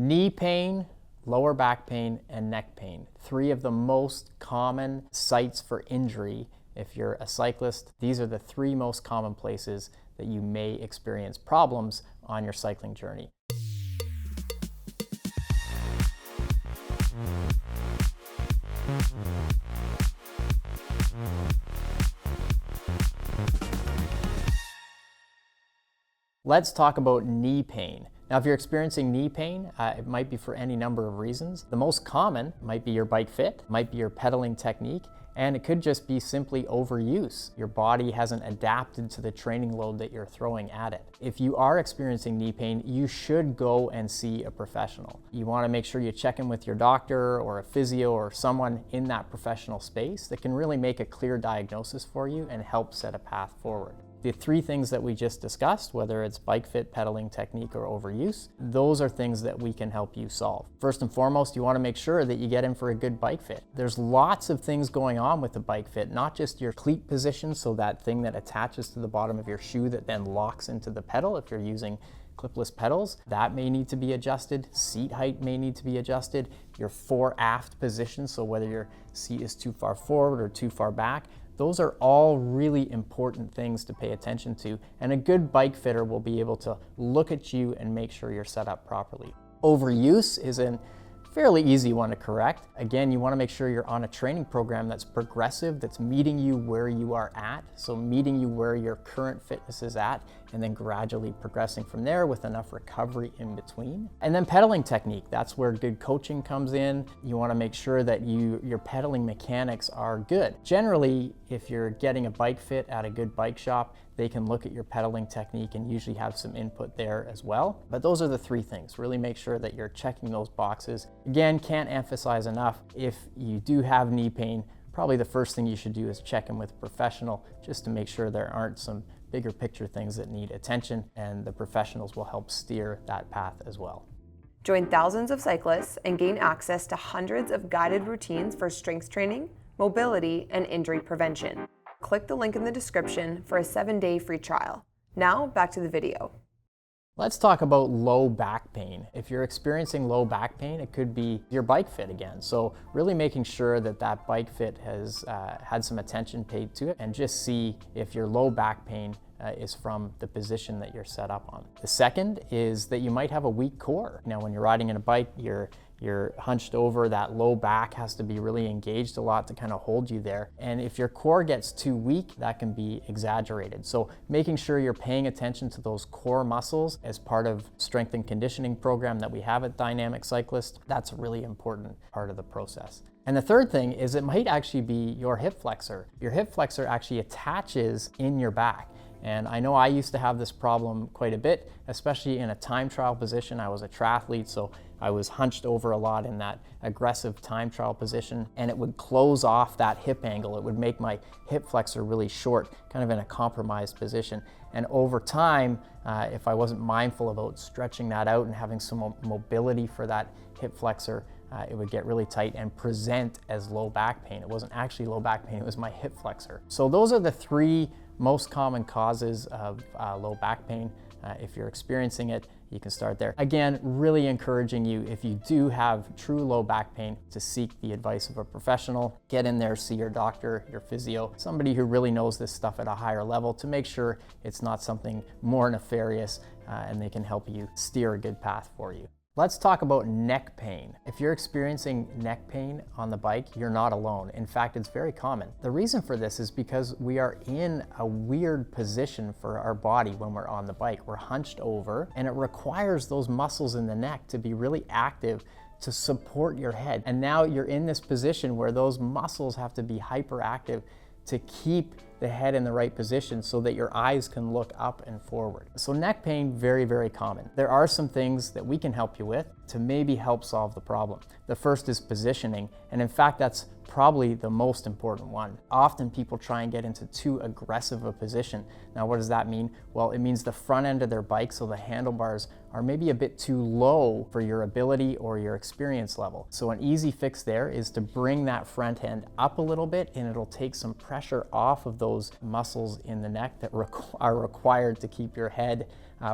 Knee pain, lower back pain, and neck pain. Three of the most common sites for injury if you're a cyclist. These are the three most common places that you may experience problems on your cycling journey. Let's talk about knee pain. Now, if you're experiencing knee pain, it might be for any number of reasons. The most common might be your bike fit, might be your pedaling technique, and it could just be simply overuse. Your body hasn't adapted to the training load that you're throwing at it. If you are experiencing knee pain, you should go and see a professional. You want to make sure you check in with your doctor or a physio or someone in that professional space that can really make a clear diagnosis for you and help set a path forward. The three things that we just discussed, whether it's bike fit, pedaling technique, or overuse, those are things that we can help you solve. First and foremost, you want to make sure that you get in for a good bike fit. There's lots of things going on with the bike fit, not just your cleat position, so that thing that attaches to the bottom of your shoe that then locks into the pedal if you're using clipless pedals. That may need to be adjusted. Seat height may need to be adjusted. Your fore-aft position, so whether your seat is too far forward or too far back, those are all really important things to pay attention to, and a good bike fitter will be able to look at you and make sure you're set up properly. Overuse is a fairly easy one to correct. Again, you want to make sure you're on a training program that's progressive, that's meeting you where you are at, so meeting you where your current fitness is at, and then gradually progressing from there with enough recovery in between. And then pedaling technique, that's where good coaching comes in. You want to make sure that your pedaling mechanics are good. Generally, if you're getting a bike fit at a good bike shop, they can look at your pedaling technique and usually have some input there as well. But those are the three things. Really make sure that you're checking those boxes. Again, can't emphasize enough, if you do have knee pain, probably the first thing you should do is check in with a professional just to make sure there aren't some bigger picture things that need attention, and the professionals will help steer that path as well. Join thousands of cyclists and gain access to hundreds of guided routines for strength training, mobility, and injury prevention. Click the link in the description for a 7-day free trial. Now, back to the video. Let's talk about low back pain. If you're experiencing low back pain, it could be your bike fit again. So really making sure that that bike fit has had some attention paid to it, and just see if your low back pain is from the position that you're set up on. The second is that you might have a weak core. Now, when you're riding in a bike, you're hunched over, that low back has to be really engaged a lot to kind of hold you there. And if your core gets too weak, that can be exaggerated. So making sure you're paying attention to those core muscles as part of strength and conditioning program that we have at Dynamic Cyclist, that's a really important part of the process. And the third thing is it might actually be your hip flexor. Your hip flexor actually attaches in your back. And I know I used to have this problem quite a bit, especially in a time trial position. I was a triathlete, so I was hunched over a lot in that aggressive time trial position, and it would close off that hip angle. It would make my hip flexor really short, kind of in a compromised position. And over time, if I wasn't mindful about stretching that out and having some mobility for that hip flexor, it would get really tight and present as low back pain. It wasn't actually low back pain, it was my hip flexor. So those are the three most common causes of low back pain. If you're experiencing it, you can start there. Again, really encouraging you, if you do have true low back pain, to seek the advice of a professional. Get in there, see your doctor, your physio, somebody who really knows this stuff at a higher level to make sure it's not something more nefarious, and they can help you steer a good path for you. Let's talk about neck pain. If you're experiencing neck pain on the bike, you're not alone. In fact, it's very common. The reason for this is because we are in a weird position for our body when we're on the bike. We're hunched over, and it requires those muscles in the neck to be really active to support your head. And now you're in this position where those muscles have to be hyperactive to keep the head in the right position so that your eyes can look up and forward. So neck pain, very, very common. There are some things that we can help you with to maybe help solve the problem. The first is positioning, and in fact, that's probably the most important one. Often people try and get into too aggressive a position. Now, what does that mean? Well, it means the front end of their bike, so the handlebars, are maybe a bit too low for your ability or your experience level. So an easy fix there is to bring that front end up a little bit, and it'll take some pressure off of those muscles in the neck that are required to keep your head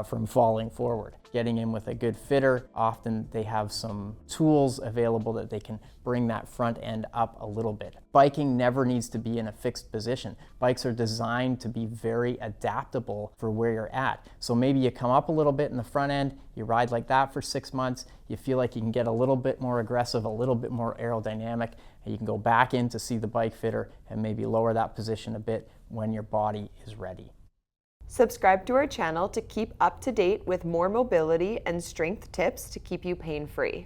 from falling forward. Getting in with a good fitter, often they have some tools available that they can bring that front end up a little bit. Biking never needs to be in a fixed position. Bikes are designed to be very adaptable for where you're at. So maybe you come up a little bit in the front end, you ride like that for 6 months, you feel like you can get a little bit more aggressive, a little bit more aerodynamic, and you can go back in to see the bike fitter and maybe lower that position a bit when your body is ready. Subscribe to our channel to keep up to date with more mobility and strength tips to keep you pain-free.